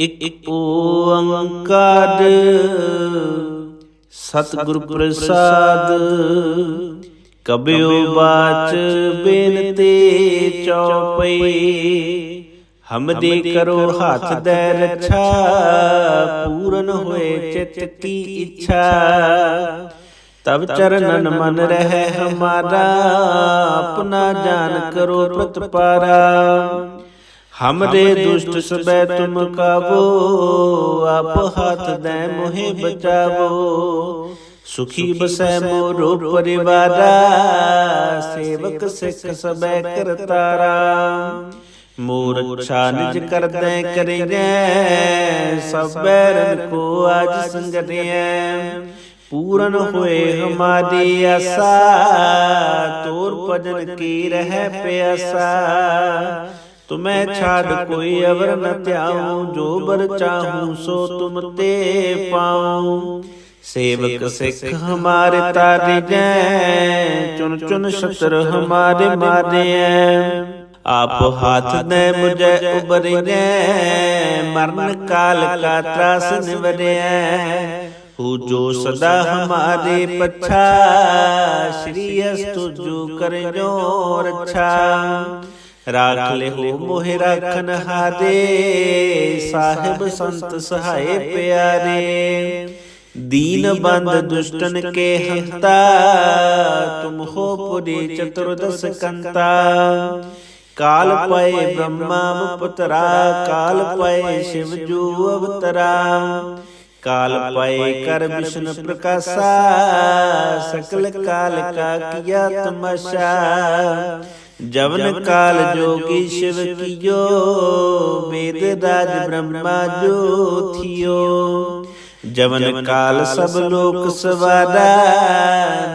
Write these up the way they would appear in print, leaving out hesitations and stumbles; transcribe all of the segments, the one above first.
ਇਕ ਓੰਕਾਰ ਸਤਿਗੁਰ ਪ੍ਰਸਾਦ। ਕਬਿਓ ਬਾਚ ਬੇਨਤੀ ਚਉਪਈ, ਹਮਰੀ ਕਰੋ ਹੱਥ ਦੈ ਰੱਛਾ। ਪੂਰਨ ਹੋਏ ਚਿਤ ਕੀ ਇੱਛਾ, ਤਬ ਚਰਨਨ ਮਨ ਰਹਿ ਹਮਾਰਾ। ਆਪਣਾ ਜਾਨ ਕਰੋ ਪ੍ਰਤਪਾਰਾ, हमरे दुष्ट सबै तुम काबो। आप हाथ दे मोहे बचावो, सुखी बसै मोरो परिवारा। सेवक सिख सबै करतारा, मोर अच्छा निज कर दे करिए। सब बैरन को आज संगरिए, पूरन होए हमारी आशा। तोर भजन की रह प्यासा, तुम्हें छाड़ कोई अवर न त्याऊं। जो बर चाहूं सो तुम ते पाऊं। सेवक सिख हमारे तारे जै, चुन चुन शत्रु हमारे मारे। आप हाथ दे मुझे उबरे, मरण काल का त्रास निवरे। हु जो सदा हमारे पच्छा, श्री अस्तु जो कर जो रक्षा। राख ले हो मोहे राखन हारे, साहिब संत सहाय प्यारे। दीन बंद दुष्टन के हंता, तुम हो पुरी चतुर्दश कंता। काल पाए ब्रह्मा पुत्रा, काल पाए शिव जू अवतरा। काल पाए कर विष्णु प्रकाशा, सकल काल का किया तमाशा। जवन काल जोगी शिव कियो, वेद राज ब्रह्मा जो थियो। जवन काल सब लोक सवारा,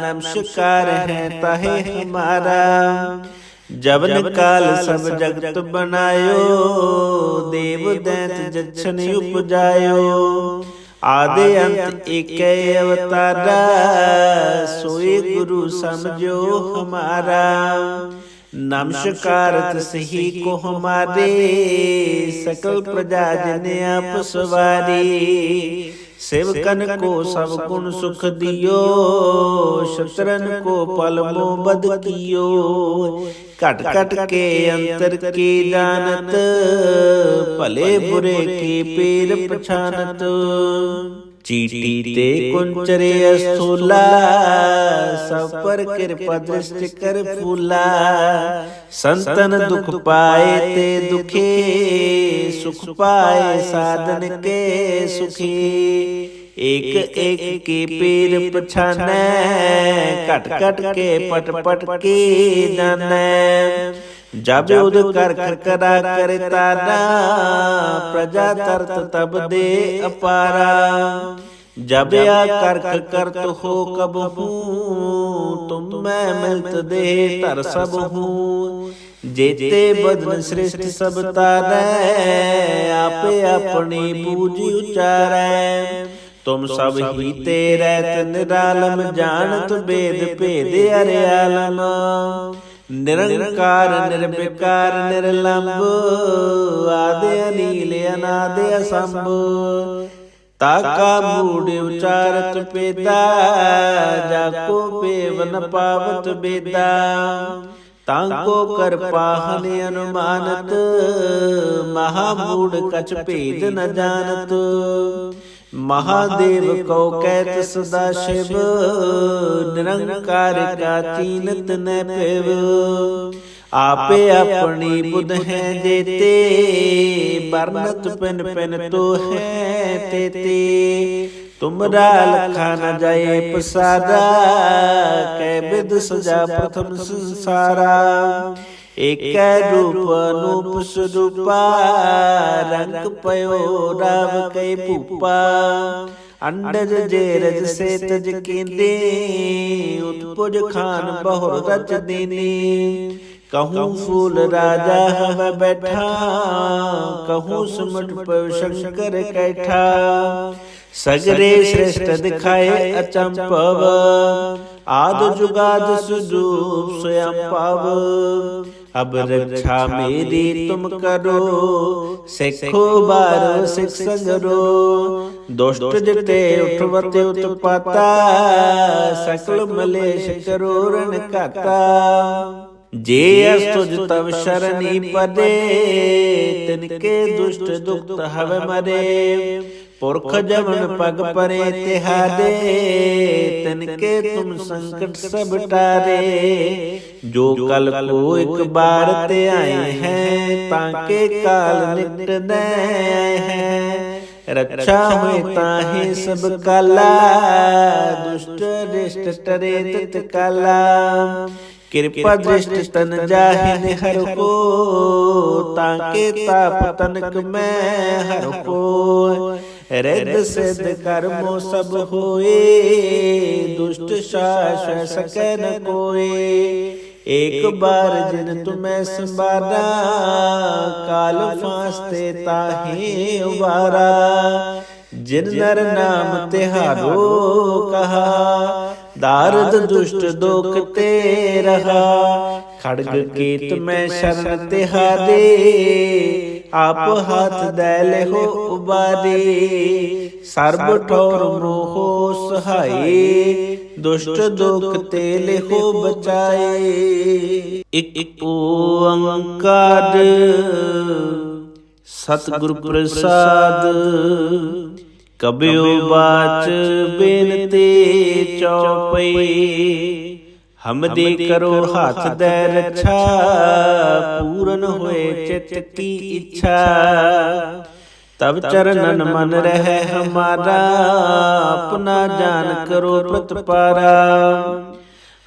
नमस्कार है ताहे हमारा। जवन काल सब जगत बनायो, देव दैत जछन उपजायो। आदि अंत एक अवतारा, सोए गुरु समझो हमारा। नमस्कार सही को हमारे, सकल प्रजा जन आप सवारी। सेवकन को सब गुण सुख दियो, शत्रन को पल मोबद कियो। कट कट के अंतर के जानत, भले बुरे के पेर पछानत। चीटी ते कुंचरे स्थूला, सब पर कृपा दृष्टि कर फूला। संतन दुख पाए ते दुखी, सुख पाए साधन के सुखी। एक एक के पीर पछाने, कट कट के पट पट के जाने। जब उद कर करा करे तारा, प्रजा तरत तब दे अपारा। जब या कर तो हो कब हूँ, तुम मैं मिलत दे तर सब हूँ। जेते बदन सृष्टि सब तारै, आपे अपनी बूझ उचारै। तुम सब ही तेरे निरालम, जानत वेद भेद अरियालम। निरंकार निर्विकार निर्लंब, आदि अनील अनादि असंभ। ताका मूढ़ उचारत पेदा, जाको पेव न पावत बेदा। ताको कर पाहन अनुमानत, महामूढ़ कछ भेद न जानत। महादेव को कहत सदा शिव, निरंकार का चीनत न पेव। आपे अपनी बुध है जेते, बरनत पिन पिन तो है तेते। तुमरा लखा न जाए पसारा, कै विद सजा प्रथम संसारा। एक रूप अनूप स्वरूपा, रंग पयो राव कई भूपा। अंडज जेरज से तज केंदे, उत्पुज खान बहुर रच देने। कहूँ फूल राजा हवा बैठा, कहूँ सुमट पव शंकर कैठा। सगरे श्रेष्ठ दिखाए अचंपव, आद जुगाद सुदूप स्वयं पाव। अब रक्षा मेरी तुम करो, सिखो बारो सिख संगरो। दुष्ट जिते उठवते उत्पाता, सकल मलेश करो रण काता। जे अस्तुज तव शरणी पदे, तिनके दुष्ट दुख हव मरे। पुरख जमन पग परे तिहारे, तिनके तुम संकट सब टारे। जो कल को एक बार ते आए हैं, ताके काल निकट न आए हैं। रक्षा हुए ताहि सब काला, दुष्ट रिष्ट टरे तित काला। कृपा दृष्टि तन जाहिन हर को, ताके ताप तनक मैं हर को। रिद्ध सिद्ध कर्मो सब होए, दुष्ट शाश्वत सकै न कोए। एक बार जिन तुम्हें संबारा, काल फांसते ताहि उबारा। जिन नर नाम तिहारो कहा, दारद दुष्ट दोख ते रहा। खड़ग कीत में शरण तिहारे, आप हाथ दैल हो उबारे। सर्ब ठौर मोहो सहाय, दुष्ट दुख तेल हो बचाए। एक ओंकार सतगुरु प्रसाद, कबयो बाच बेनते चौपई। हमदे करो हाथ दे रक्षा, पूरन होए चित की इच्छा। तब चरणन मन रहे हमारा, अपना जान करो प्रतिपारा।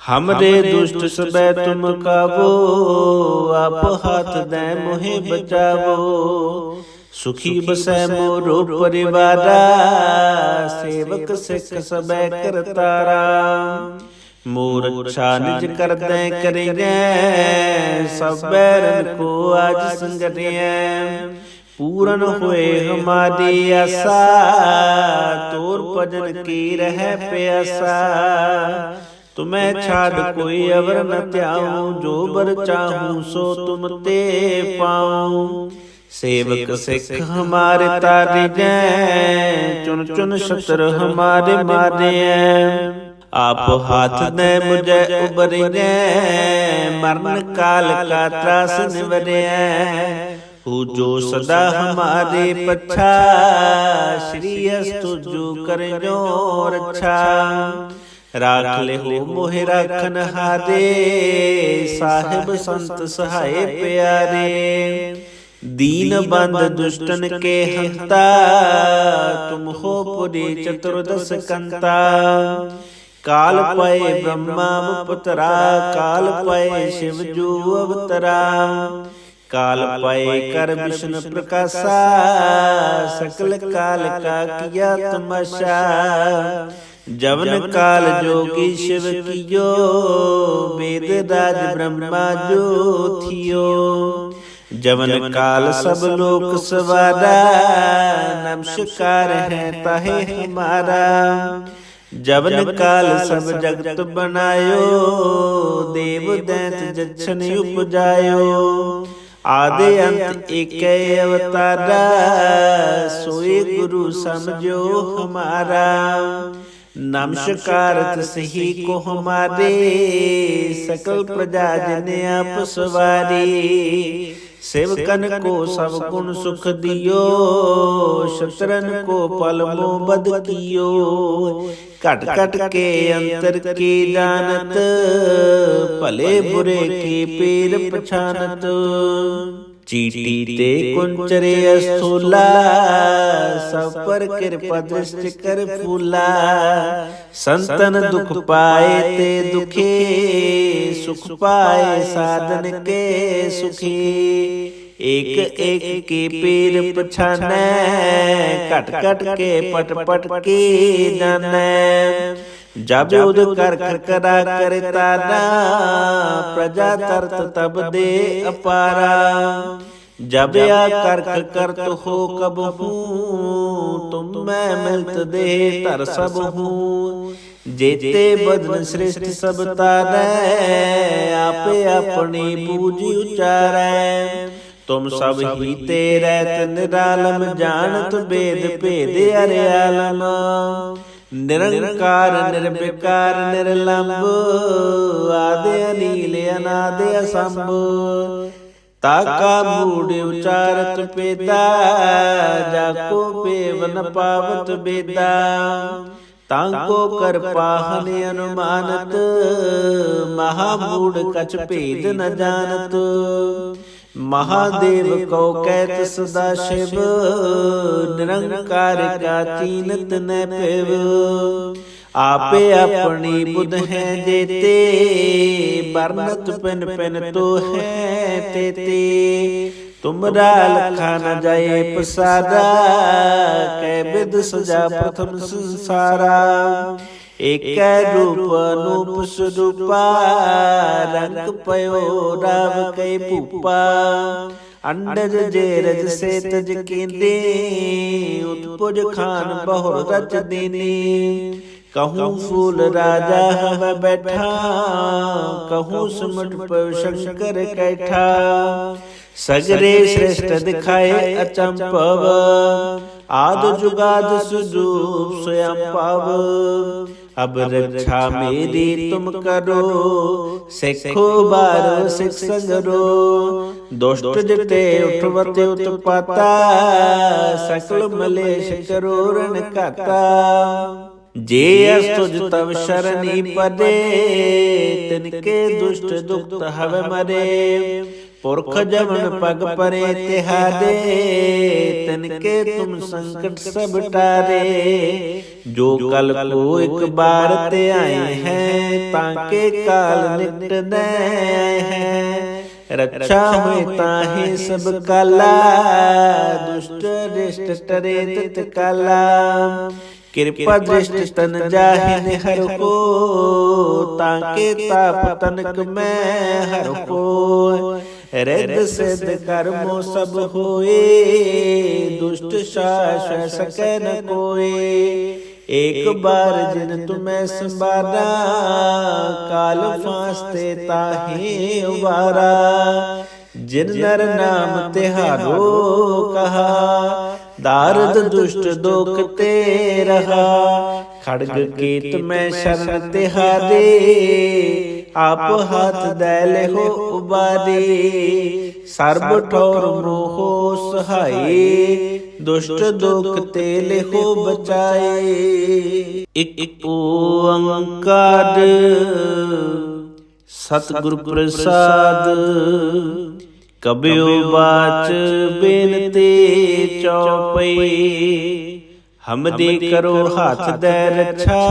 हमरे दुष्ट सबे तुम काबो, आप हाथ दे मोहे बचावो। सुखी बसै मोरो परिवारा, सेवक सिख सबे करतारा। मोर रक्षा निज कर दे करिए, सब बैरन को आज संगरिए। पूरन हुए हमारी आशा, तोर भजन की रह प्यासा। तुम्हें छाड़ कोई अवर न त्याऊं, जो बर चाहूं सो तुम ते पाऊं। सेवक सिख हमारे तारे जै, चुन चुन शत्रु हमारे मारे। आप हाथ दे मुझे उबरिए, मरण काल का त्रास निवरिए। हु जो सदा हमारे पच्छा, श्री अस्तु जो करियो रक्षा। राख ले हो मोहि राखन हारे, साहिब संत सहाय प्यारे। दीन बंद दुष्टन के हंता, तुम हो पुरी चतुर्दश कंता। काल पाए ब्रह्मा पुत्रा, काल पाए शिव जो अवतरा। काल पाए कर विष्णु प्रकाशा, सकल काल का किया तमाशा। जवन काल जोगी शिव कियो, वेद राज ब्रह्मा जो थियो। जवन काल सब लोक सवारा, नमस्कार है ताहे हमारा। जवन काल सब जगत बनायो, देव दैत जछन उपजायो। आदि अंत एक अवतारा, सोए गुरु समझो हमारा। नमस्कार सही को हमारे, सकल प्रजा जन आप सवारी। सेवकन को सब गुण सुख दियो, शत्रन को पल मोह बद कियो। कट कट के अंतर के जानत, भले बुरे के पेर पछानत। चीटी ते कुंचरे स्थूला, सब पर कृपा दृष्टि कर फूला। संतन दुख पाए ते दुखी, सुख पाए साधन के सुखी। एक एक के पीर पछाने, कट कट के पट पट के जाने। जब उद कर करा करे तारा, प्रजा तरत तब दे अपारा। जब या कर तो हो कब हूँ, तुम मैं मिलत दे तर सब हूँ। जेते बदन श्रेष्ठ सब तारै, आपे अपनी बूझ उचारै। तुम सब ही तेरै निरालम, जानत भेद भेद अरियालम। निरंकार निर्विकार निर्लंब, आदि अनील अनादि असंभ। ताका मूढ़ उचारत पेदा, जाको पेव न पावत बेदा। ताको कर पाहन अनुमानत, महामूढ़ कछ भेद न जानत। महादेव को कहत सदा शिव, निरंकार का चीनत न पेव। आपे अपनी बुध है जेते, बरनत पिन पिन तो है तेते। तुमरा लखा न जाए पसारा, कै विद सजा प्रथम संसारा। एक रूप अनूप स्वरूपा, रंग पयो राव कई भूपा। अंडज जेरज से तज केंदे, उत्पुज खान बहुर रच देने। कहूँ फूल राजा हवा बैठा, कहूँ सुमट पव शंकर कैठा। सगरे श्रेष्ठ दिखाए अचंपव, आद जुगाद सुरूप स्वयं पाव। अब रक्षा मेरी तुम करो, सिखो बार सिख संगरो। दुष्ट जते उठवते उत्पाता, सकल मलेश करो रण काता। जे अस्तुज तव शरणी पदे, तिनके दुष्ट दुख हव मरे। पुरख जमन पग परे तिहारे, तिनके तुम संकट सब टारे। जो कल को एक बार ते आए हैं, ताके काल निकट न आए हैं। रक्षा हुए ताहे सब काला, दुष्ट रिष्ट टरे तित काला। कृपा दृष्टि तन जाहिन हर को, ताके ताप तनक में हर को। रिद्ध सिद्ध कर्मो सब होए, दुष्ट शास सकै न कोए। एक बार जिन तुम्हें संबारा, काल फांसते ताहे उबारा। जिन नर नाम तिहारो कहा, दारद दुष्ट दोख ते रहा। खड़ग कीत में शरण तिहारे, आप हाथ दैले हो उबारे। सर्ब ठौर मोहो सहाय, दुष्ट दोख तेले हो बचाए। एक ओंकार सतगुरु प्रसाद, कबियो बाच बेनते चौपई। हमदे करो हाथ दे रक्षा,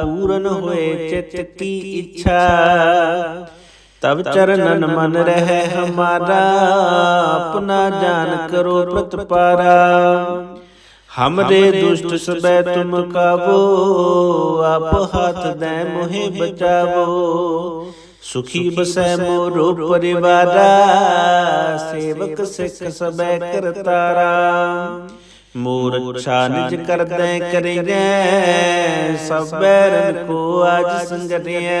पूरन होए चित की इच्छा। तब चरणन मन रहे हमारा, अपना जान करो प्रतिपारा। हमरे दुष्ट सबे तुम काबो, आप हाथ दे मोहे बचावो। सुखी बसै मोरो परिवारा, सेवक सिख सबे करतारा। मोर रक्षा निज कर दे करिए, सब बैरन को आज संगरिए।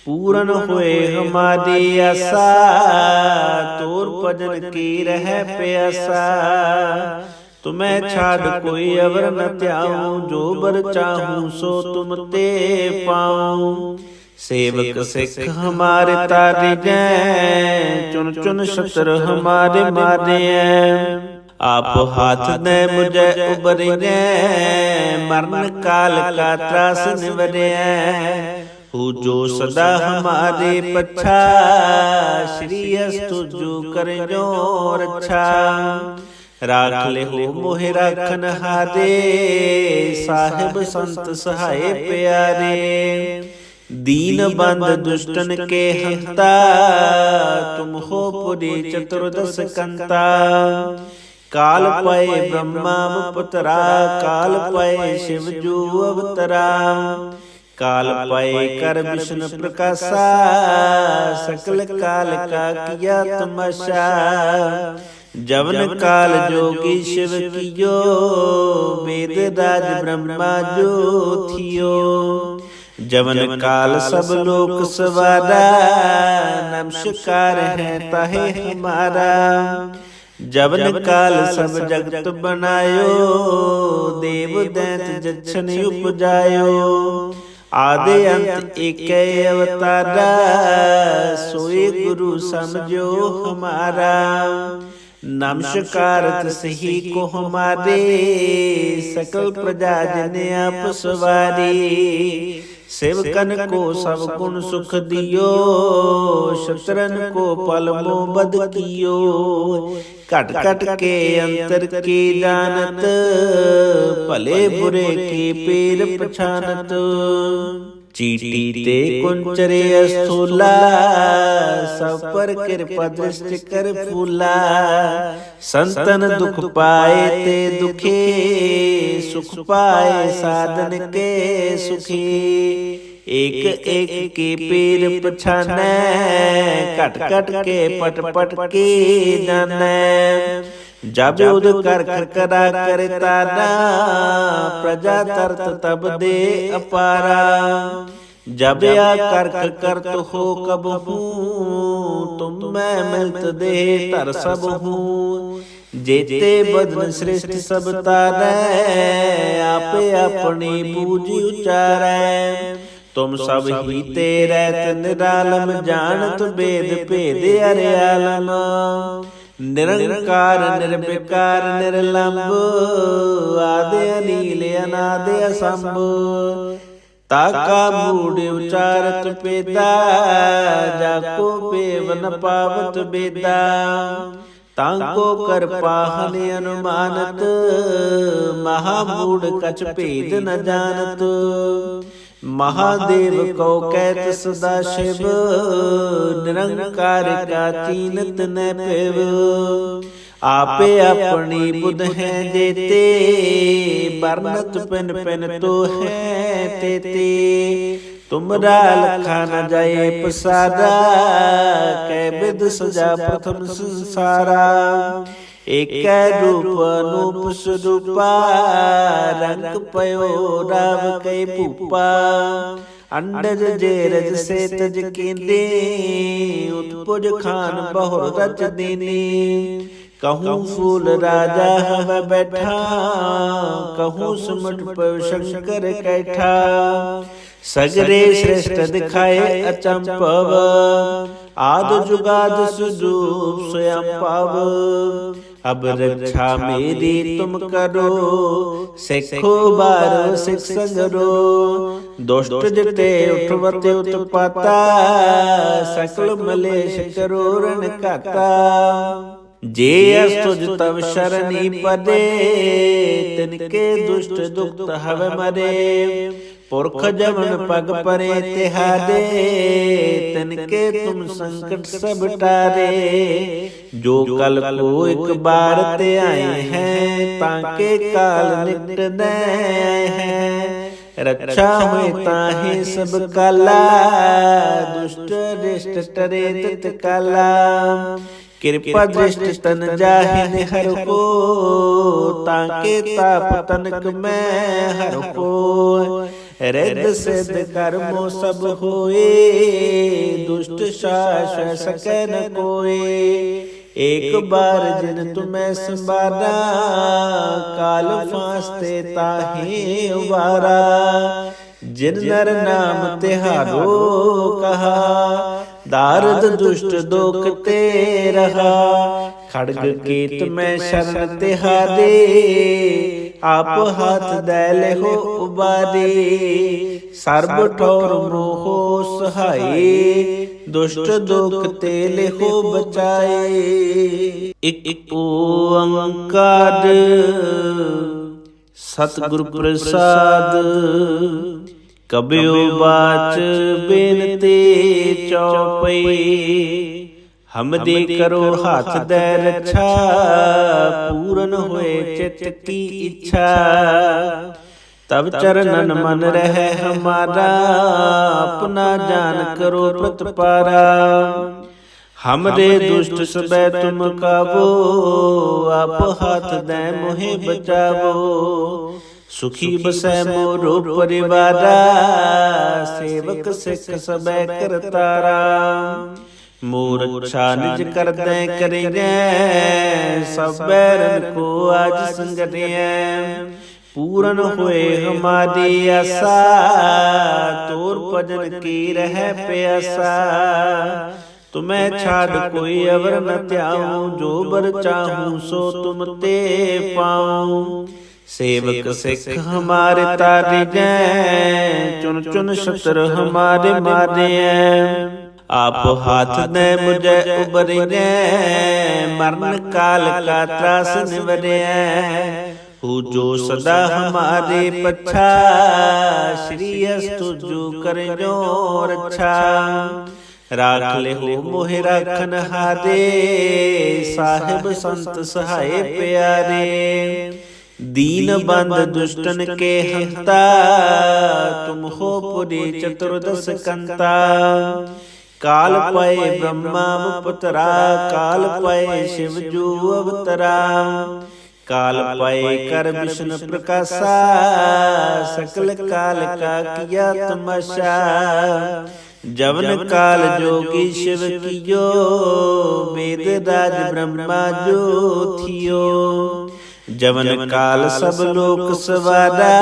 पूरन हुए हमारी आशा, तोर भजन की रह प्यासा। तुम्हें छाड़ कोई अवर न त्याऊं, जो बर चाहूं सो तुम ते पाऊं। सेवक सिख हमारे तारे जै, चुन चुन शत्रु हमारे मारे। आप हाथ दे मुझे उबरिए, मरण काल का त्रास निवरिए। हु जो सदा हमारे पच्छा, श्री अस्तु जो कर जो रक्षा। राख ले हो मोहि राखन हारे, साहिब संत सहाय प्यारे। दीन बंद दुष्टन के हंता, तुम हो पुरी चतुर्दश कंता। काल पए ब्रह्मा पुत्रा, काल पए शिव जू अवतरा। काल पए कर विष्णु प्रकाशा, सकल काल का किया तमाशा। जवन काल जोगी शिव कियो, वेद राज ब्रह्मा जो थियो। जवन काल सब लोक सवारा, नमस्कार है ताहे हमारा। जवन काल सब जगत बनायो, देव दैत जछन उपजायो। आदि अंत एकै अवतारा, सोए गुरु समझो हमारा। नमस्कार सही को हमारे, सकल प्रजा जन आप सवारी। सेवकन को सब गुण सुख दियो, शत्रन को पल मोह बद कियो। कट कट के अंतर के जानत, भले बुरे के पेर पछानत। चीटी ते कुंचरे स्थूला, सब पर कृपा दृष्टि कर फूला। संतन दुख पाए ते दुखी, सुख पाए साधन के सुखी। एक एक के पीर पछानै, कट कट के पट पट के जानै। जब उद कर करा करे तारा, प्रजा तरत तब दे अपारा। जब या कर तो हो कब हूँ, तुम मैं मिलत दे तर सब हूँ। जेते बदन श्रेष्ठ सब तारै, आपे अपनी बूझ उचारै। तुम सब ही तेरे निरालम, जानत वेद भेद अरियालम। निरंकार निर्विकार निर्लंब, आदि अनील अनादि असंभ। ताका मूढ़ उचारत पेदा, जाको पेव न पावत बेदा। ताको कर पाहन अनुमानत, महामूढ़ कछ भेद न जानत। महादेव को कहत सदा शिव, निरंकार का चीनत न पेव। आपे अपनी बुध है देते, बरनत पिन पिन तो है तेते। तुमरा लखा न जाए पसारा, कै विद सजा प्रथम संसारा। एक रूप अनूप स्वरूपा, रंग पयो राव कई भूपा। अंडज जेरज से तज केंदे, उत्पुज खान बहुर रच देने। कहूँ फूल राजा हवा बैठा, कहूँ सुमट पयो शंकर कैठा। सगरे श्रेष्ठ दिखाए अचंपव, आद जुगाद सुरूप स्वयं पाव। अब रक्षा मेरी तुम करो, सिखो बारो सिख संगरो। दुष्ट जते उठवते उत्पाता, सकल मलेश करो रण काता। जे अस्तुज तव शरणी पदे, तिनके दुष्ट दुख हव मरे। पुरख जमन पग परे तिहारे, तिनके तुम संकट सब टारे। जो कल को एक बार ते आए हैं, ताके काल निकट न आए हैं। रक्षा हुए ताहे सब काला, दुष्ट रिष्ट टरे तित काला। कृपा दृष्टि तन जाहिन हर को, ताके ताप तनक में हर को। रिद्ध सिद्ध कर्मो सब होए, दुष्ट शास सकै न कोए। एक बार जिन तुम्हें संबारा, काल फांसते ताहे उबारा। जिन नर नाम तिहारो कहा, दारद दुष्ट दोख ते रहा। खड़ग कीत में शरण तिहारे, आप हाथ दैले हो उबारे। सर्ब ठोर मोहो सहाय, दुष्ट दुख तेले हो बचाए। एक ओंकार सतगुरु प्रसाद, कबियो बाच बिनते चौपई। हमदे करो हाथ दे रक्षा, पूरन हुए चित की इच्छा। तब चरणन मन रहे हमारा, अपना जान करो प्रतिपारा। हमरे दुष्ट सबे तुम काबो, आप हाथ दे मोहे बचावो। सुखी बसै मोरो परिवारा, सेवक सिख सबे करतारा। मोर रक्षा निज कर दे करिए, सब बैरन को आज संगरिए। पूरन हुए हमारी आशा, तोर भजन की रह प्यासा। तुम्हें छाड़ कोई अवर न त्याऊं, जो बर चाहूं सो तुम ते पाऊं। सेवक सिख हमारे तारे जै, चुन चुन शत्रु हमारे मारे। आप हाथ दे मुझे उबरिए, मरण काल का त्रास निवरे। हु जो सदा हमारे पच्छा, श्री अस्तु जो कर जो रक्षा। राख ले हो मोहि राखन हारे, साहिब संत सहाय प्यारे। दीन बंद दुष्टन के हंता, तुम हो पुरी चतुर्दश कंता। काल पाए ब्रह्मा पुत्रा, काल पाए शिव जो अवतरा। काल पाए कर विष्णु प्रकाशा, सकल काल का किया तमाशा। जवन काल जोगी शिव कियो, वेद राज ब्रह्मा जो थियो। जवन काल सब लोक सवारा,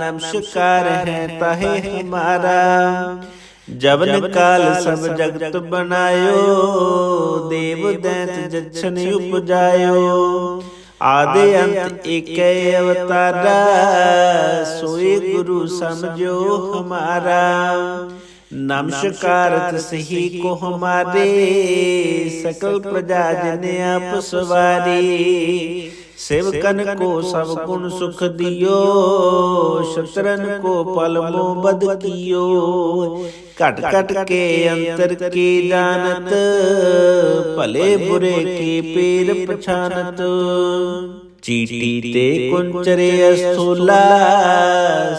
नमस्कार है ताहे हमारा। जवन काल सब जगत बनायो, देव दैत जच्छन उपजायो। आदि अंत एक अवतारा, सोए गुरु समझो हमारा। नमस्कार सही को हमारे, सकल प्रजा जन आप सवारी। सेवकन को सब गुण सुख दियो, शत्रन को पल मोबद कियो। कट कट के अंतर के जानत, भले बुरे के पेर पछानत। चीटी ते कुंचरे स्थूला,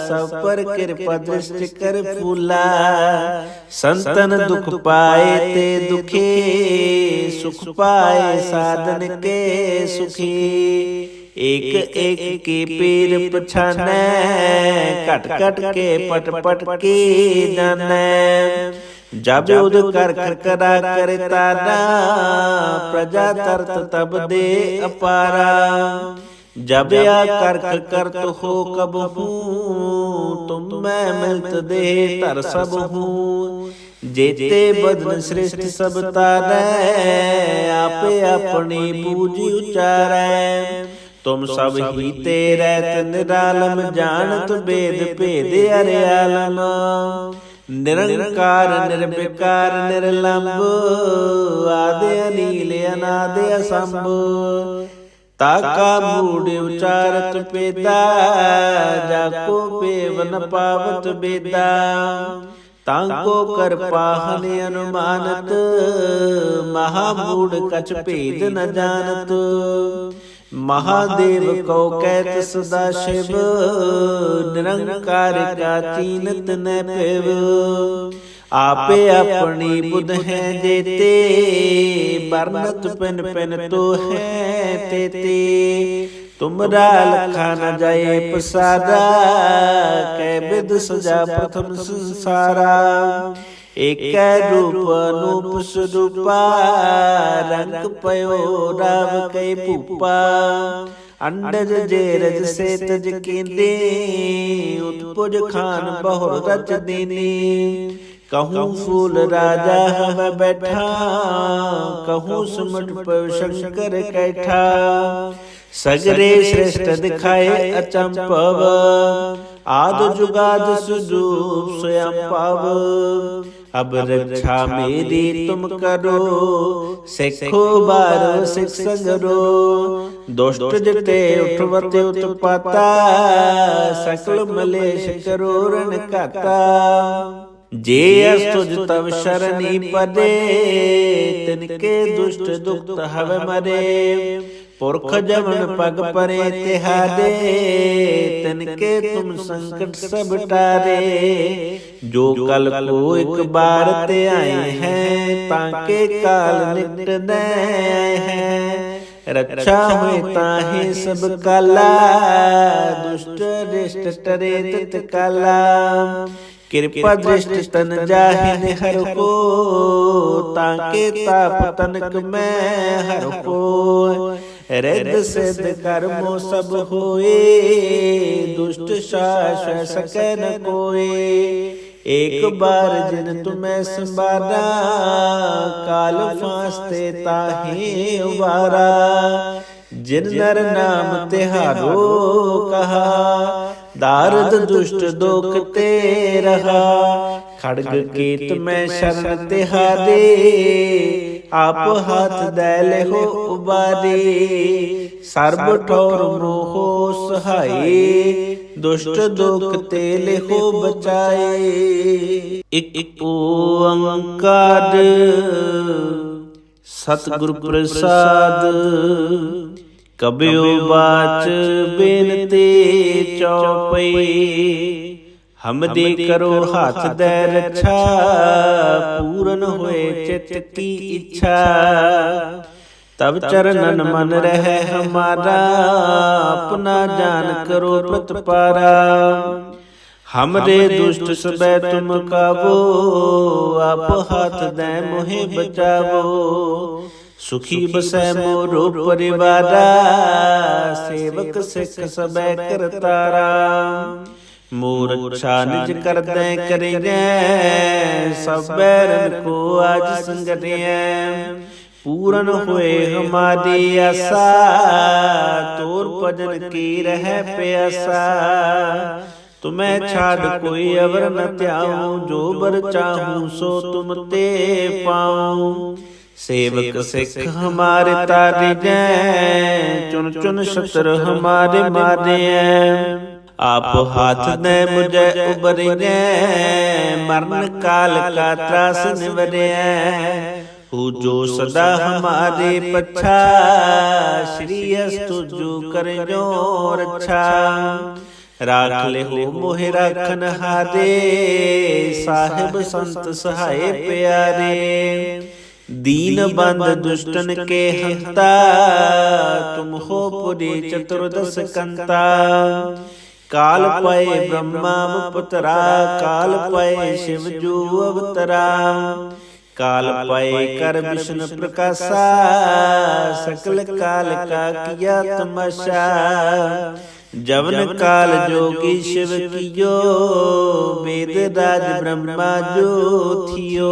सब पर कृपा दृष्टि कर फूला। संतन दुख पाए ते दुखी, सुख पाए साधन के सुखी। एक एक के पीर पछाने, कट कट के पट पट के जाने। जब उद कर करा करे तारा, प्रजा तरत तब दे अपारा। जब या कर तो हो कब हूँ, तुम मैं मिलत दे तर सब हूँ। जेते बदन श्रेष्ठ सब तारे, आपे अपनी बूझ उचारे। तुम सब ही तेरे निरालम, जानत वेद भेद अरे आलम। निरंकार निर्विकार निर्लंब, आदि अनील अनादि असंभ। ताका मूढ़ उचारत पेदा, जाको पेव न पावत बेदा। ताको कर पाहन अनुमानत, महामूढ़ कछ भेद न जानत। महादेव को कहत सदा शिव, निरंकार का चीनत न पेव। आपे अपनी बुध है जेते, बरनत पिन पिन तो है तेते। तुमरा लखा न जाए पसारा, कै विद सजा प्रथम संसारा। एक रूप अनूप स्वरूपा, रंग पयो राव कै भूपा। अंडज जेरज से तज केंदे, उत्पुज खान बहुर रच देने। कहूँ फूल राजा हव बैठा, कहूँ सुमट पव शंकर कैठा। सगरे श्रेष्ठ दिखाए अचंपव, आद जुगाद सुजूप स्वयं पाव। अब रक्षा मेरी तुम करो, सिखो बार सिख संगरो। दुष्ट जते उठवते उत्पाता, सकल मलेश करो रण काता। जे अस्तुज तव शरणी पदे तिनके दुष्ट दुख हव मरे पुरख जमन पग परे तिहारे तिनके तुम संकट सब टारे जो कल को एक बार ते आए हैं ताके काल निकट न आए हैं रक्षा हुए ताहे सब काला दुष्ट रिष्ट टरे तित काला कृपा दृष्टि तन जाहिन हर को ताके ताप तनक में हर को रिद्ध सिद्ध कर्मो सब होए दुष्ट शाश्वत सकै न कोए एक बार जिन तुम्हें संबारा काल फांसते ताहे उबारा जिन नर नाम तिहारो कहा दारद दुष्ट दोख ते रहा खड़ग कीत में शरण तिहारे आप हाथ दैल हो उबारे सर्ब ठौर मोहो सहाय दुष्ट दुख तेल हो बचाए एक ओंकार सतगुरु प्रसाद कबियो बाच बेनती चौपई हमदे करो हाथ दे रक्षा पूरन होए चित की इच्छा तब चरणन मन रहे हमारा अपना जान करो प्रतपारा हमरे दुष्ट सबे तुम काबो आप हाथ दे मोहे बचावो सुखी बसै मोरो परिवारा सेवक सिख सबे करतारा मोर रक्षा निज कर दे करिए सब बैरन को आज संगरिए पूरन हुए हमारी आशा तोर भजन की रह प्यासा तुम्हें छाड़ कोई अवर न त्याऊं जो बर चाहूं सो तुम ते पाऊं सेवक सिख हमारे तारे जै चुन चुन शत्रु हमारे मारे आप हाथ दे मुझे उबरे मरण काल का त्रास निवरे हु जो सदा हमारे पच्छा श्री अस्तु जो कर जो रक्षा राख ले हो मोहि राखन हारे साहिब संत सहाय प्यारे दीन बंद दुष्टन के हंता तुम हो पुरी चतुर्दश कंता काल पाए ब्रह्मा पुत्रा काल पाए शिव जो अवतरा काल पाए कर विष्णु प्रकाशा सकल काल का किया तमाशा जवन काल जोगी शिव कियो वेद राज ब्रह्मा जो थियो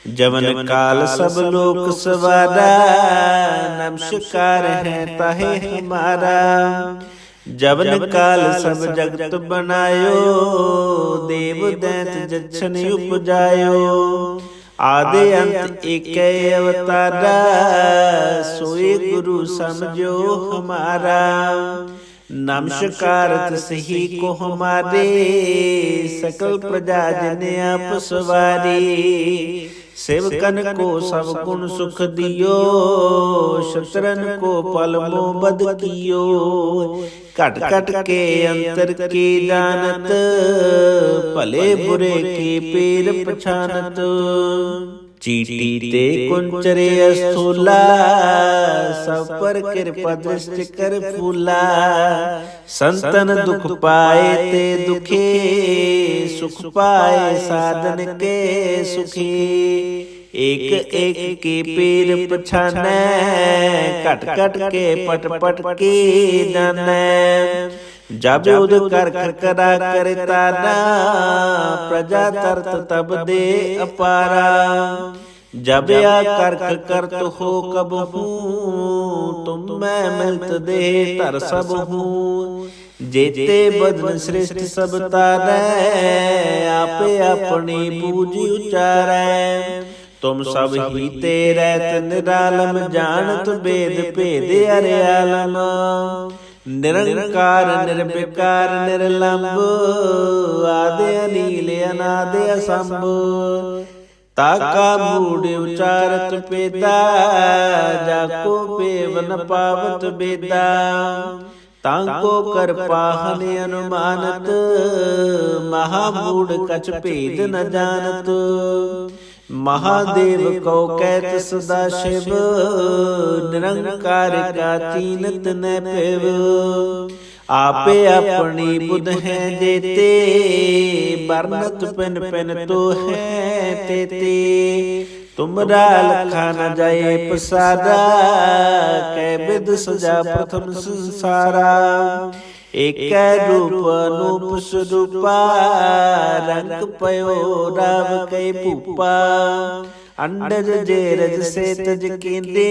जवन काल सब लोक सवारा नमस्कार है ताहे हमारा जवन काल सब जगत बनायो देव दैत जच्छन उपजायो आदि अंत एक अवतारा सोए गुरु समझो हमारा नमस्कार सही को हमारे सकल प्रजा जन आप सवारी सेवकन को सब गुण सुख दियो शत्रन को पल मोबद कियो कट कट के अंतर के जानत भले बुरे के पेर पछानत चीटी ते कुंचरे स्थूला सब पर कृपा दृष्टि कर फूला संतन दुख पाए ते दुखी सुख पाए साधन के सुखी एक एक के पीर पछाने कट कट के पट पट के जाने जब उद कर करा करता ना प्रजा तरत तब दे अपारा जब या कर तो हो कब हूँ तुम मैं मिलत दे तर सब हूँ जेते बदन श्रेष्ठ सब तारे आपे अपनी बूझ उचारे तुम सब ही तेरे निरालम, जानत वेद भेद अरियालम। निरंकार निर्विकार निर्लंब, आदि अनील अनादि असंभ। ताका मूढ़ उचारत पेदा, जाको पेव न पावत बेदा। ताको कर पाहन अनुमानत, महामूढ़ कछ भेद न जानत। महादेव को कहत सदा शिव, निरंकार का चीनत न पेव। आपे अपनी बुध है देते, बरनत पिन पिन तो है तेते। तुमरा लखा न जाए प्रसादा, कै विद सजा प्रथम संसारा। एक रूप अनूप स्वरूपा, रंग पयो राव कई भूपा। अंडज जेरज से तज केंदे,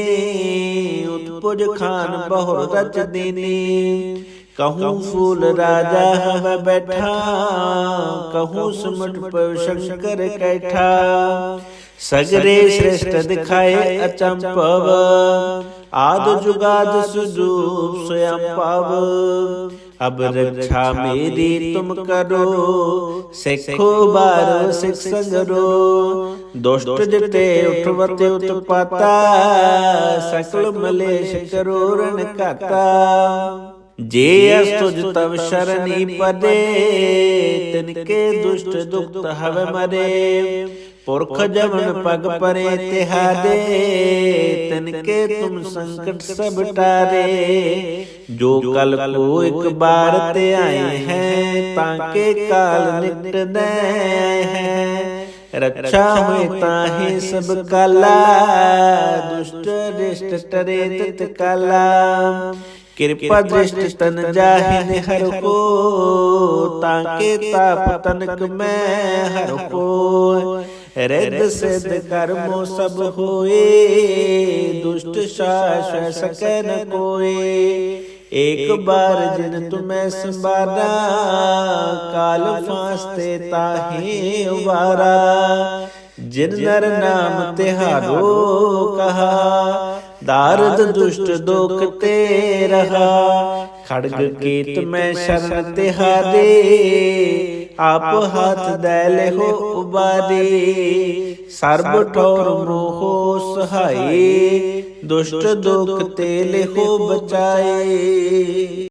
उत्पुज खान बहुर रच देने। कहूँ फूल राजा हवा बैठा, कहूँ सुमट पव शंकर कैठा। सगरे श्रेष्ठ दिखाए अचंपव, आद जुगाद सुजूप स्वयं पाव। अब रक्षा मेरी तुम करो, सिखो बारो सिख संगरो। दुष्ट जिते उठवते उत्पाता, सकल मलेश करो रण काता। जे अस्तुज तव शरणी पदे, तिनके दुष्ट दुख हव मरे। पुरख जमन पग परे तिहारे, तिनके तुम संकट सब टारे। जो कल को एक बार ते आए हैं, ताके काल निकट न आए हैं। रक्षा हुए ताहे सब काला, दुष्ट रिष्ट टरे तित काला। कृपा दृष्टि तन जाहिन हर को, ताके ताप तनक में हर को। रिद्ध सिद्ध कर्मो सब होए, दुष्ट शाश्व सकै न कोए। एक बार जिन तुम्हें संबारा, काल फांसते ताहे उबारा। जिन नर नाम तिहारो कहा, दारद दुष्ट दोख ते रहा। खड़ग कीत में शरण तिहारे, आप हाथ दैल हो उबारे। सर्ब ठौर मोहो सहाय, दुष्ट दोख ते हो बचाए।